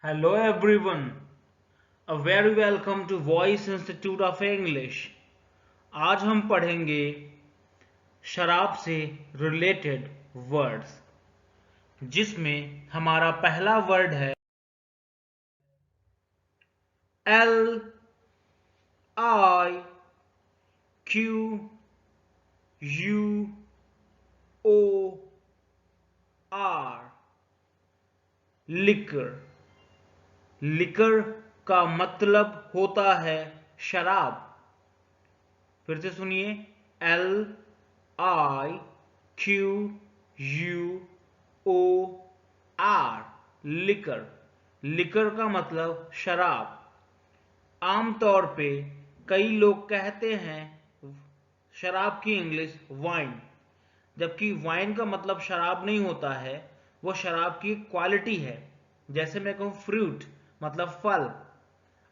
Hello everyone, a very welcome to Voice Institute of English. आज हम पढ़ेंगे शराब से रिलेटेड वर्ड्स, जिसमें हमारा पहला वर्ड है LIQUOR, लिकर। लिकर का मतलब होता है शराब। फिर से सुनिए, LIQUOR, लिकर। लिकर का मतलब शराब। आमतौर पे कई लोग कहते हैं शराब की इंग्लिश वाइन, जबकि वाइन का मतलब शराब नहीं होता है, वो शराब की क्वालिटी है। जैसे मैं कहूँ फ्रूट मतलब फल।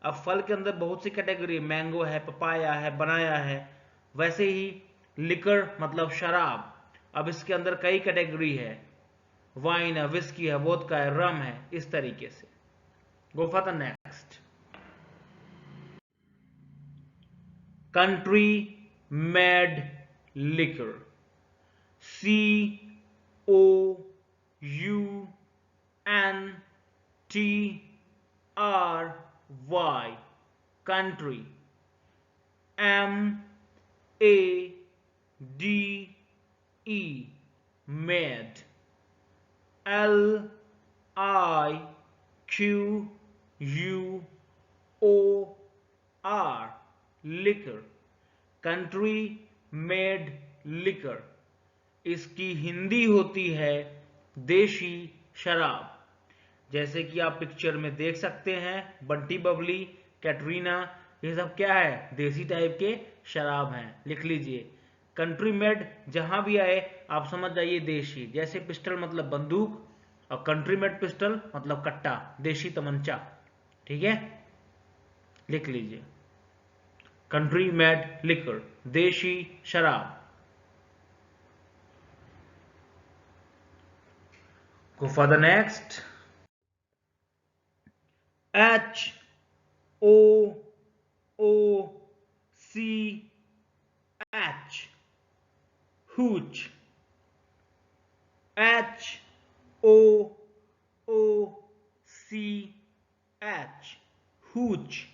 अब फल के अंदर बहुत सी कैटेगरी, मैंगो है, पपाया है, बनाया है। वैसे ही लिकर मतलब शराब। अब इसके अंदर कई कैटेगरी है, वाइन है, विस्की है, वोदका है, रम है, इस तरीके से। Go for the next. Country made liquor, COUNTRY, country. MADE, made. LIQUOR, liquor. Country made liquor. इसकी हिंदी होती है देशी शराब। जैसे कि आप पिक्चर में देख सकते हैं, बंटी बबली, कैटरीना, ये सब क्या है, देसी टाइप के शराब हैं। लिख लीजिए, कंट्री मेड जहां भी आए आप समझ जाइए देशी। जैसे पिस्टल मतलब बंदूक, और कंट्री मेड पिस्टल मतलब कट्टा, देशी तमंचा। ठीक है, लिख लीजिए, कंट्री मेड लिकर, देशी शराब। Go for the next. HOOCH, hooch. HOOCH, hooch.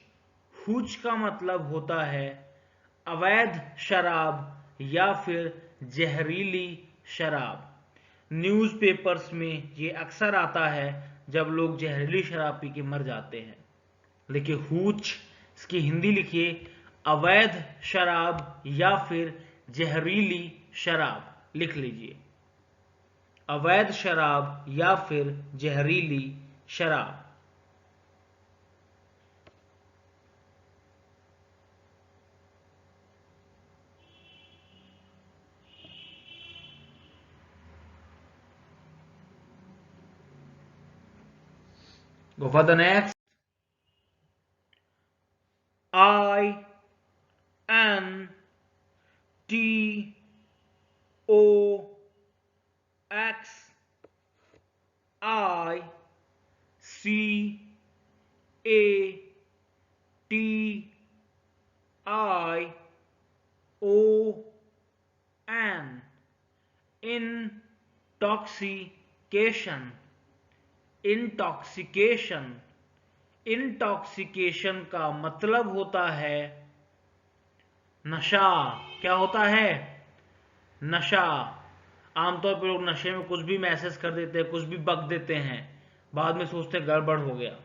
hooch का मतलब होता है अवैध शराब या फिर जहरीली शराब। न्यूज़पेपर्स में ये अक्सर आता है जब लोग जहरीली शराब पी के मर जाते हैं। लिखिए हूच, इसकी हिंदी लिखिए अवैध शराब या फिर जहरीली शराब। लिख लीजिए, अवैध शराब या फिर जहरीली शराब। Go for the next. INTOXICATION, intoxication. Intoxication. Intoxication का मतलब होता है नशा। क्या होता है? नशा। आमतौर पर लोग नशे में कुछ भी मैसेज कर देते हैं, कुछ भी बक देते हैं, बाद में सोचते हैं गड़बड़ हो गया।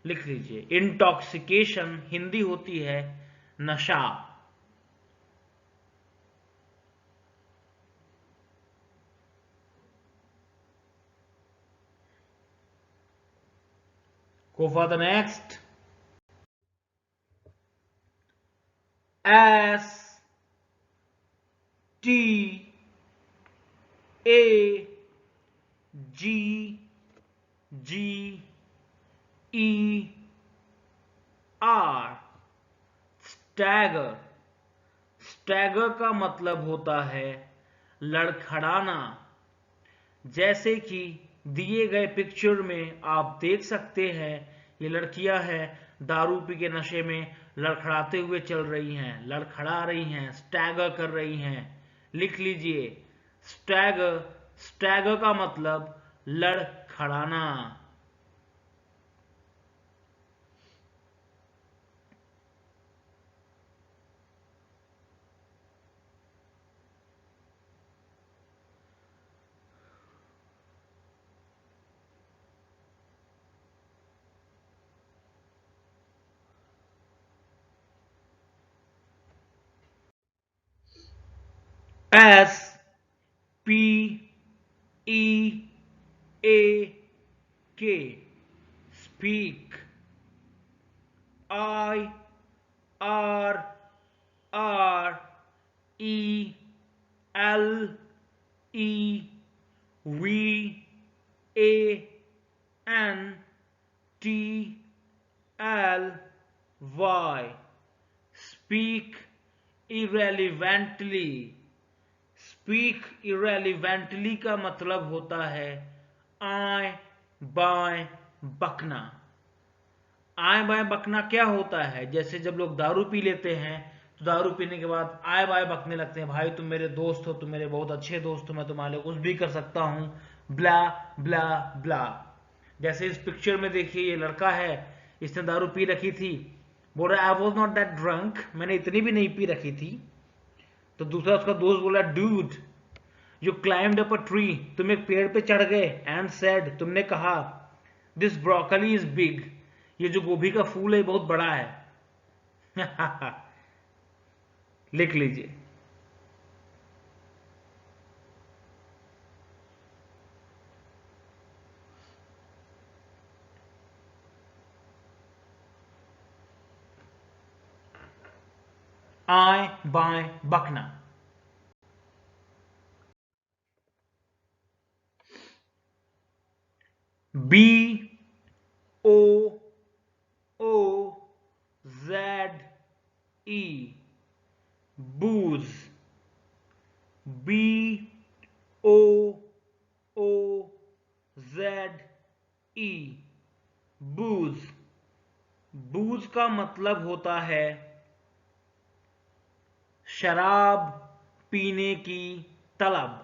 लिख लीजिए, इंटॉक्सिकेशन हिंदी होती है नशा। Go for the next. STAGGER, stagger. Stagger का मतलब होता है लड़खड़ाना। जैसे कि दिए गए पिक्चर में आप देख सकते हैं ये लड़कियां हैं दारू पी के नशे में लड़खड़ाते हुए चल रही हैं, लड़खड़ा रही हैं, स्टैगर कर रही हैं। लिख लीजिए स्टैगर। स्टैगर का मतलब लड़खड़ाना। S P E A K speak. I R R E L E V A N T L Y. Speak irrelevantly। Speak irrelevantly का मतलब होता है आए बाएं बकना। आए बाएं बकना क्या होता है? जैसे जब लोग दारू पी लेते हैं तो दारू पीने के बाद आए बाएं बकने लगते हैं, भाई तुम मेरे दोस्त हो, तुम मेरे बहुत अच्छे दोस्त हो, मैं तुम्हारे लिए कुछ भी कर सकता हूं, ब्ला ब्ला ब्ला। जैसे इस पिक्चर में देखिए ये लड़का है, इसने दारू पी रखी थी, बोल रहा है I was not that drunk, मैंने इतनी भी नहीं पी रखी थी। तो दूसरा उसका दोस्त बोला dude you climbed up a tree, तुम एक पेड़ पे चढ़ गए, एंड सेड तुमने कहा दिस ब्रोकली इज बिग, ये जो गोभी का फूल है बहुत बड़ा है। लिख लीजिए। आए बाएं बकना। B O O Z E बूज। B O O Z E बूज। बूज का मतलब होता है शराब पीने की तलब।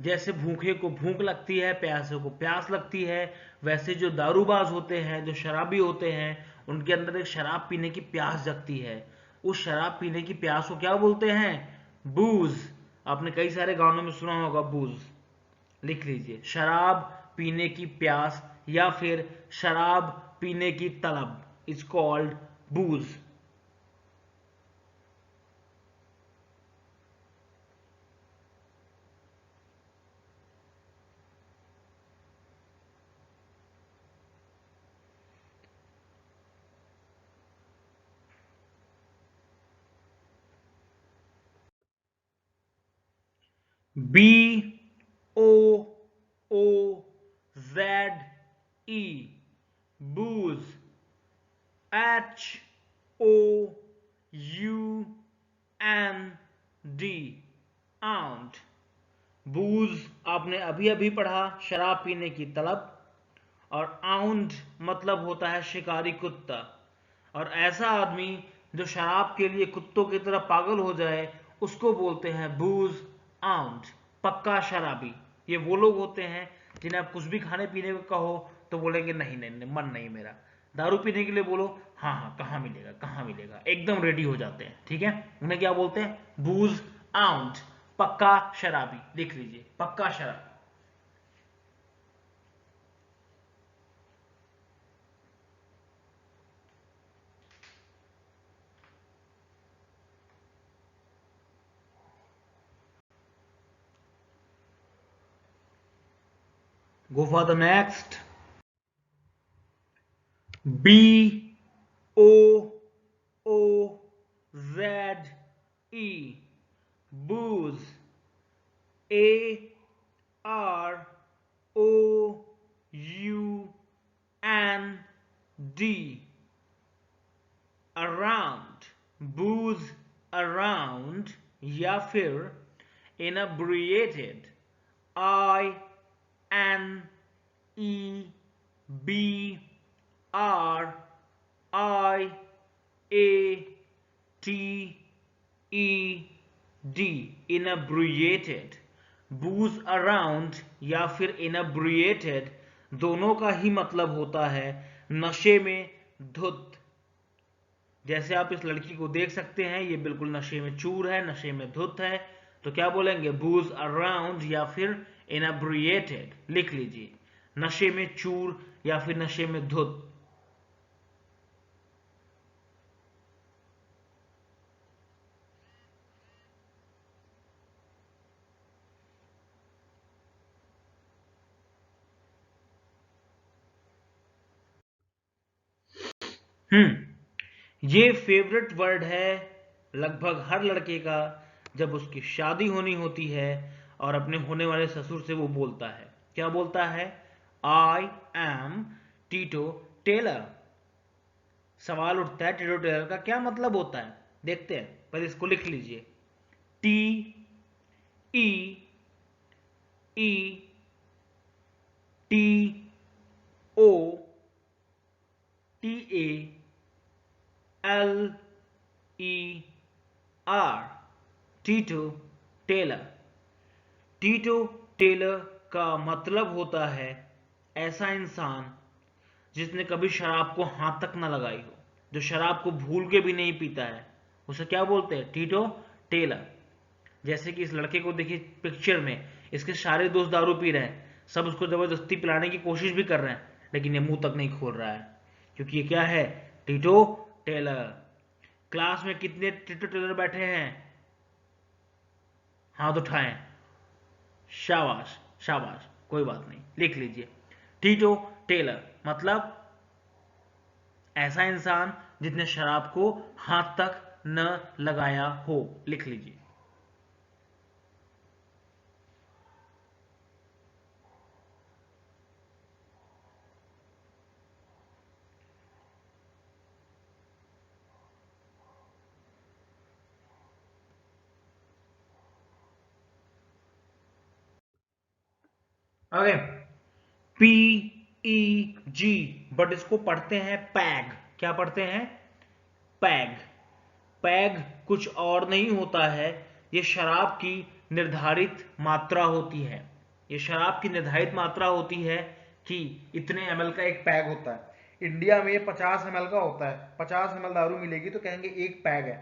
जैसे भूखे को भूख लगती है, प्यासे को प्यास लगती है, वैसे जो दारूबाज होते हैं, जो शराबी होते हैं, उनके अंदर एक शराब पीने की प्यास जगती है। उस शराब पीने की प्यास को क्या बोलते हैं? बूज। आपने कई सारे गानों में सुना होगा बूज। लिख लीजिए शराब पीने की प्यास या फिर शराब पीने की तलब is called booze. B O O Z E booze. H O U N D hound. Booze आपने अभी अभी पढ़ा, शराब पीने की तलब। और आउंड मतलब होता है शिकारी कुत्ता। और ऐसा आदमी जो शराब के लिए कुत्तों की तरह पागल हो जाए उसको बोलते हैं बूज आउंड, पक्का शराबी। ये वो लोग होते हैं जिन्हें आप कुछ भी खाने पीने को कहो तो बोलेंगे नहीं नहीं नहीं, मन नहीं मेरा। दारू पीने के लिए बोलो, हाँ हाँ कहाँ मिलेगा कहाँ मिलेगा, एकदम रेडी हो जाते हैं। ठीक है, उन्हें क्या बोलते हैं? बूज आउंड, पक्का शराबी। लिख लीजिए पक्का शराबी। Go for the next. B O O Z E booze. A R O U N D around। booze around या फिर inebriated। I N B R I A T E D inebriated. booze around या फिर inebriated दोनों का ही मतलब होता है नशे में धुत। जैसे आप इस लड़की को देख सकते हैं, ये बिल्कुल नशे में चूर है, नशे में धुत है, तो क्या बोलेंगे? बूज अराउंड या फिर इनएब्रिएटेड। लिख लीजिए, नशे में चूर या फिर नशे में धुत। ये फेवरेट वर्ड है लगभग हर लड़के का जब उसकी शादी होनी होती है और अपने होने वाले ससुर से वो बोलता है। क्या बोलता है? I am teetotaller. सवाल उठता है टीटो टेलर का क्या मतलब होता है, देखते हैं। पर इसको लिख लीजिए, T E E T O T A L E R, teetotaller. Teetotaller का मतलब होता है ऐसा इंसान जिसने कभी शराब को हाथ तक ना लगाई हो, जो शराब को भूल के भी नहीं पीता है, उसे क्या बोलते हैं? Teetotaller. जैसे कि इस लड़के को देखिए पिक्चर में, इसके सारे दोस्त दारू पी रहे हैं, सब उसको जबरदस्ती पिलाने की कोशिश भी कर रहे हैं, लेकिन ये मुंह तक नहीं खोल रहा है, क्योंकि ये क्या है? टीटो टेलर। क्लास में कितने टीटो टेलर बैठे हैं? हाथ उठाएं। शाबाश शाबाश, कोई बात नहीं, लिख लीजिए, टीटो टेलर मतलब ऐसा इंसान जिसने शराब को हाथ तक न लगाया हो। लिख लीजिए। Okay, P E G, but इसको पढ़ते हैं पैग। क्या पढ़ते हैं? पैग। पैग कुछ और नहीं होता है, ये शराब की निर्धारित मात्रा होती है। ये शराब की निर्धारित मात्रा होती है कि इतने ml का एक पैग होता है। इंडिया में 50 ml का होता है। 50 ml दारू मिलेगी तो कहेंगे एक पैग है।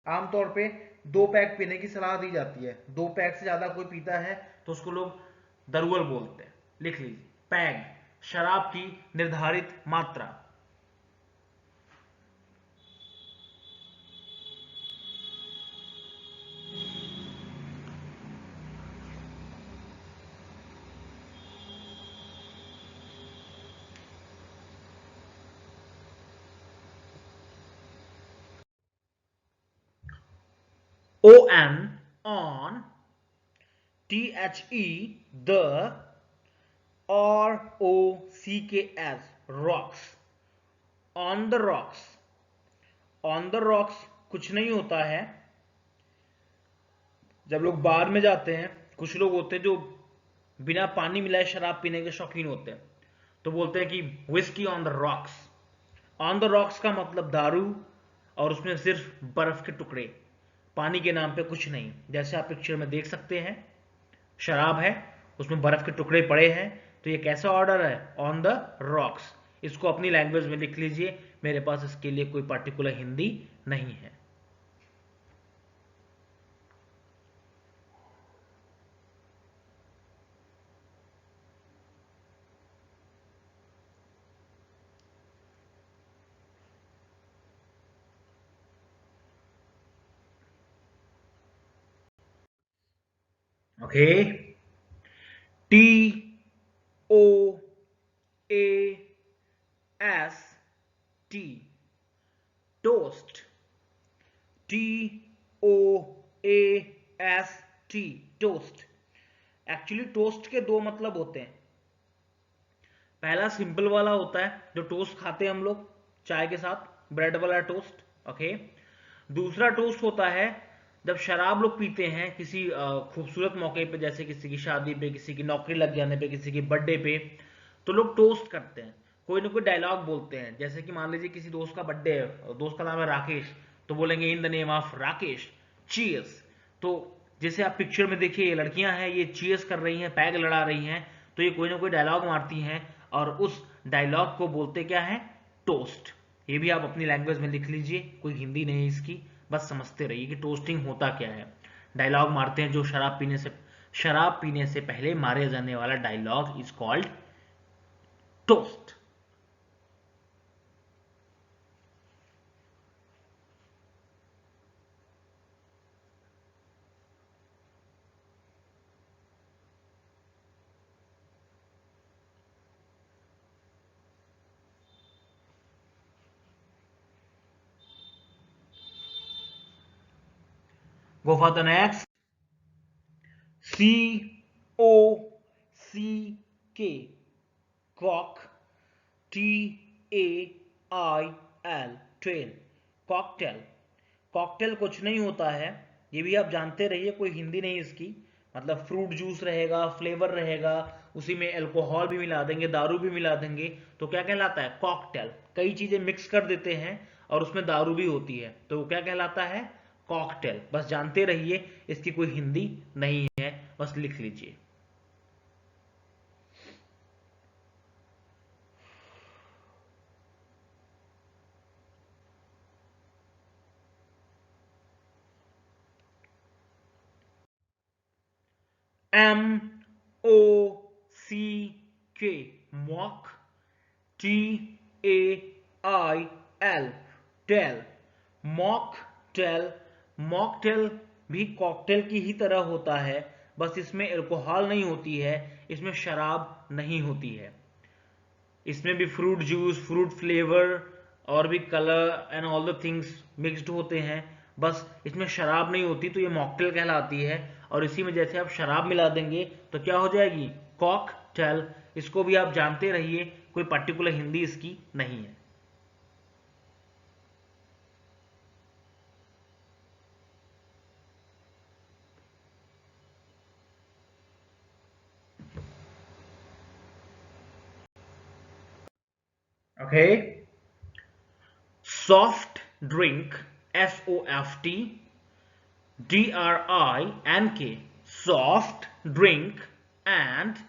आमतौर पे 2 पैग पीने की सलाह दी जाती है। 2 पैग से ज्यादा कोई पीता है तो उसको लोग दरुअल बोलते हैं। लिख लीजिए, पैग शराब की निर्धारित मात्रा। ON, on, THE, the, ROCKS, rocks, on the rocks। on the rocks कुछ नहीं होता है। जब लोग बार में जाते हैं, कुछ लोग होते हैं जो बिना पानी मिलाए शराब पीने के शौकीन होते हैं, तो बोलते हैं कि whisky on the rocks. On the rocks का मतलब दारू, और उसमें सिर्फ बर्फ के टुकड़े, पानी के नाम पे कुछ नहीं। जैसे आप पिक्चर में देख सकते हैं, शराब है, उसमें बर्फ के टुकड़े पड़े हैं, तो ये कैसा ऑर्डर है? On the rocks. इसको अपनी लैंग्वेज में लिख लीजिए, मेरे पास इसके लिए कोई पर्टिकुलर हिंदी नहीं है। Okay, T O A S T, toast. T O A S T, toast. Actually toast के दो मतलब होते हैं। पहला सिंपल वाला होता है जो टोस्ट खाते हैं हम लोग चाय के साथ, ब्रेड वाला टोस्ट। ओके, दूसरा टोस्ट होता है जब शराब लोग पीते हैं किसी खूबसूरत मौके पे, जैसे किसी की शादी पे, किसी की नौकरी लग जाने पे, किसी की बर्थडे पे, तो लोग टोस्ट करते हैं, कोई ना कोई डायलॉग बोलते हैं। जैसे कि मान लीजिए किसी दोस्त का बर्थडे है और दोस्त का नाम है राकेश, तो बोलेंगे in the name of Rakesh cheers. तो जैसे आप पिक्चर में देखिए, ये लड़कियां हैं, ये चीयर्स कर रही हैं, पैग लड़ा रही हैं, तो ये कोई ना कोई डायलॉग मारती हैं और उस डायलॉग को बोलते क्या है, टोस्ट। ये भी आप अपनी लैंग्वेज में लिख लीजिए, कोई हिंदी नहीं है इसकी, बस समझते रहिए कि टोस्टिंग होता क्या है। डायलॉग मारते हैं जो शराब पीने से पहले मारे जाने वाला dialogue is called toast. Go for the next. COCK. Cock. TAIL. Tail. Cocktail. Cocktail कुछ नहीं होता है, ये भी आप जानते रहिए, कोई हिंदी नहीं इसकी। मतलब फ्रूट जूस रहेगा, फ्लेवर रहेगा, उसी में अल्कोहल भी मिला देंगे, दारू भी मिला देंगे, तो क्या कहलाता है, कॉकटेल। कई चीजें मिक्स कर देते हैं और उसमें दारू भी होती है, तो वो क्या कहलाता है, कॉकटेल। बस जानते रहिए, इसकी कोई हिंदी नहीं है, बस लिख लीजिए। MOCK, mock. TAIL, tail. Mocktail. Mocktail भी कॉकटेल की ही तरह होता है, बस इसमें अल्कोहल नहीं होती है, इसमें शराब नहीं होती है। इसमें भी फ्रूट जूस, फ्रूट फ्लेवर और भी colour and all the things mixed होते हैं, बस इसमें शराब नहीं होती, तो ये मॉकटेल कहलाती है। और इसी में जैसे आप शराब मिला देंगे तो क्या हो जाएगी, कॉकटेल। इसको भी आप जानते रहिए, कोई पर्टिकुलर हिंदी इसकी नहीं है। Okay. Soft drink, SOFT DRINK, soft drink, and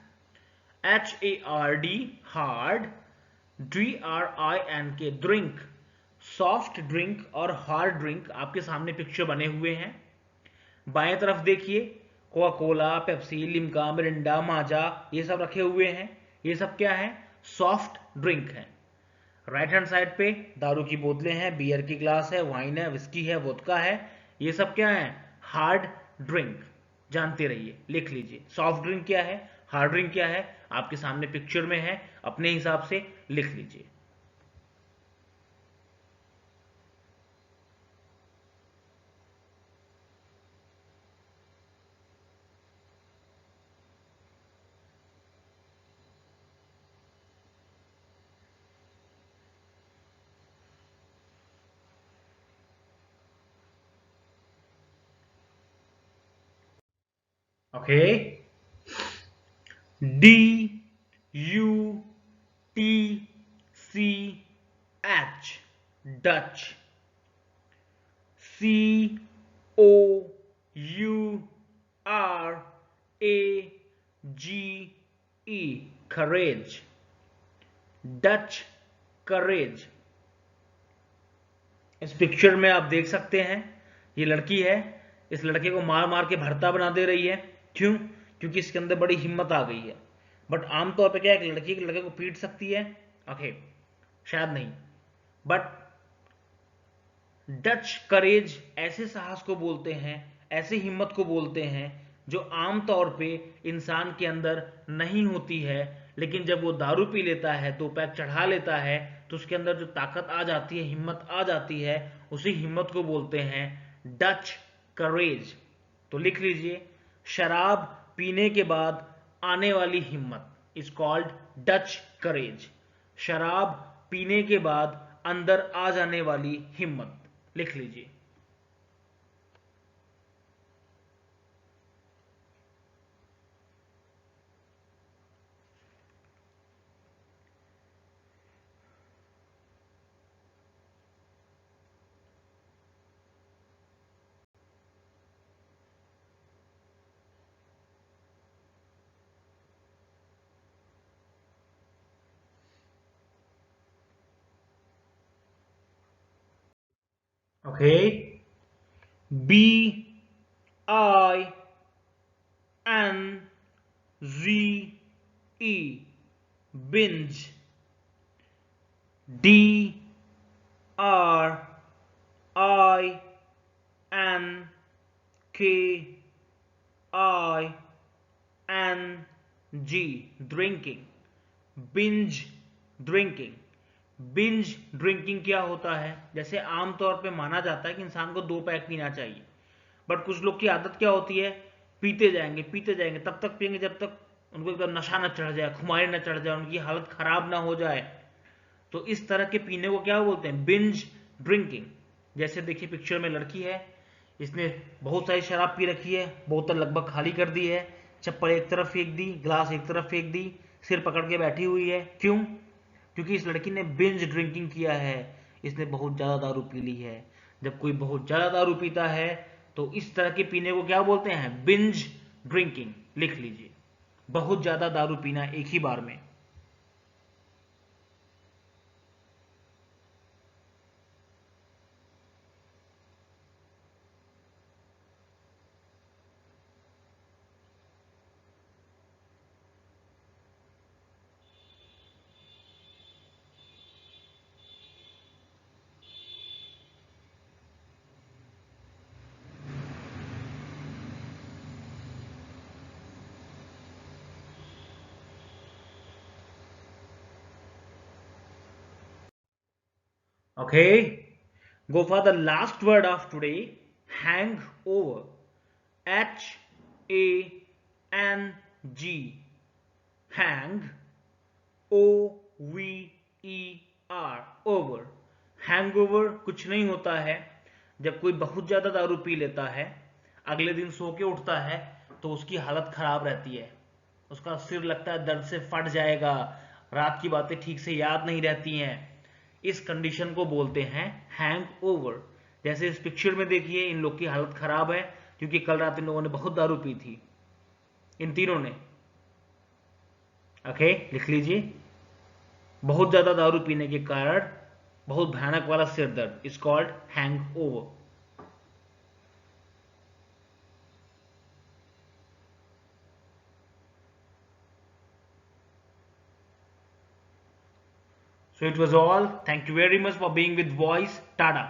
hard DRINK, drink। Soft drink और हार्ड ड्रिंक आपके सामने पिक्चर बने हुए हैं। बाएं तरफ देखिए, Coca Cola, Pepsi, Limca, Mirinda, Maaza, ये सब रखे हुए हैं। ये सब क्या है, सॉफ्ट ड्रिंक है। राइट हैंड साइड पे दारू की बोतलें हैं, बियर की ग्लास है, वाइन है, विस्की है, वोदका है, ये सब क्या है, हार्ड ड्रिंक। जानते रहिए, लिख लीजिए सॉफ्ट ड्रिंक क्या है, हार्ड ड्रिंक क्या है, आपके सामने पिक्चर में है, अपने हिसाब से लिख लीजिए। Okay. DUTCH, Dutch. COURAGE, courage, Dutch courage. इस पिक्चर में आप देख सकते हैं, ये लड़की है, इस लड़के को मार मार के भरता बना दे रही है। क्यों, क्योंकि इसके अंदर बड़ी हिम्मत आ गई है। बट आमतौर पे क्या है, एक लड़की के लड़के को पीट सकती है, ओके, शायद नहीं। बट डच करेज ऐसे साहस को बोलते हैं, ऐसे हिम्मत को बोलते हैं जो आमतौर पे इंसान के अंदर नहीं होती है। लेकिन जब वो दारू पी लेता है, दो पैक चढ़ा लेता है, तो उसके अंदर जो ताकत आ जाती है, हिम्मत आ जाती है, उसी हिम्मत को बोलते हैं डच करेज। तो लिख लीजिए, शराब पीने के बाद आने वाली हिम्मत इज कॉल्ड डच करेज। शराब पीने के बाद अंदर आ जाने वाली हिम्मत, लिख लीजिए। Okay, BINZE, binge. DRINKING, drinking. Binge drinking. Binge drinking क्या होता है? जैसे आमतौर पे माना जाता है कि इंसान को 2 पैक पीना चाहिए, बट कुछ लोग की आदत क्या होती है, पीते जाएंगे तब तक पियेंगे जब तक उनको एकदम नशा न चढ़ जाए, खुमारी न चढ़ जाए, उनकी हालत खराब ना हो जाए। तो इस तरह के पीने को क्या बोलते हैं? Binge drinking. जैसे देखिए पिक्चर में लड़की है, इसने बहुत सारी शराब पी रखी है, बोतल लगभग खाली कर दी है, चप्पल एक तरफ फेंक दी, ग्लास एक तरफ फेंक दी, सिर पकड़ के बैठी हुई है। क्यों? क्योंकि इस लड़की ने बिंज ड्रिंकिंग किया है, इसने बहुत ज़्यादा दारू पी ली है। जब कोई बहुत ज़्यादा दारू पीता है तो इस तरह के पीने को क्या बोलते हैं? Binge drinking. लिख लीजिए, बहुत ज़्यादा दारू पीना एक ही बार में। Okay, go for the last word of today, hangover. HANG, hang, OVER, over। Hangover कुछ नहीं होता है, जब कोई बहुत ज़्यादा दारू पी लेता है, अगले दिन सो के उठता है तो उसकी हालत खराब रहती है, उसका सिर लगता है दर्द से फट जाएगा, रात की बातें ठीक से याद नहीं रहती हैं। इस कंडीशन को बोलते हैं हैंग ओवर। जैसे इस पिक्चर में देखिए, इन लोग की हालत खराब है क्योंकि कल रात इन लोगों ने बहुत दारू पी थी, इन तीनों ने। ओके, लिख लीजिए, बहुत ज्यादा दारू पीने के कारण बहुत भयानक वाला सिर दर्द is called hang over. So it was all. Thank you very much for being with Voice. Tada.